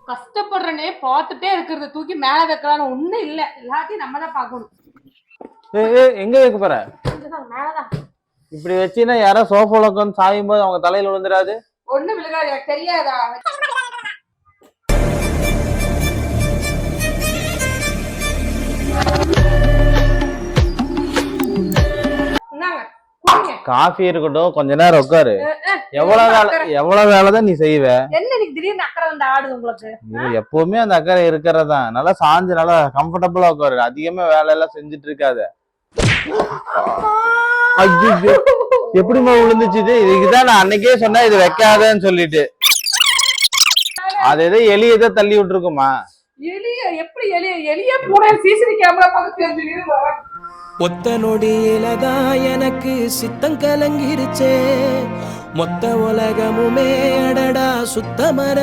கஷ்டப்படுறனே பார்த்துட்டே இருக்கிறத தூக்கி மேல வைக்கலாம்னு ஒண்ணும் இல்ல, எல்லாத்தையும் நம்ம தான் பார்க்கணும். எங்க வைக்க போற? மேலதான். இப்படி வச்சுன்னா யாரோ சோஃபால உட்காந்து சாயும் போது அவங்க தலையில விழுந்துடாது? ஒண்ணு விழுகாது, எனக்கு தெரியாதா? காஃபி இருக்கட்டும், கொஞ்ச நேரம் உட்காரு. எவ்வளவு வேலைதான் நீ செய்வ? என்ன இன்னைக்கு திடீர்னு அக்கறை வந்து ஆடுது உங்களுக்கு? இது எப்பவுமே அந்த அக்கறை இருக்கிறதான். நல்லா சாஞ்சு நல்லா கம்ஃபர்டபுளா உட்காரு. அதிகமா வேலை எல்லாம் செஞ்சுட்டு இருக்காத. ஐயோ, எப்படிமா விழுந்துச்சு? இதுக்குதான் நான் அன்னைக்கே சொன்னா இது வைக்காதன்னு சொல்லிட்டு. அது எதோ எலியதை தள்ளி விட்டுருக்குமா? எலிய எப்படி? எலிய பூனை சிசிடி கேமரா பார்த்து தெரிஞ்சுக்கிது. ஒத்த நொடியிலதான் எனக்கு சித்தம் கலங்கிருச்சே, மொத்த உலகமுமே அடடா சுத்தமர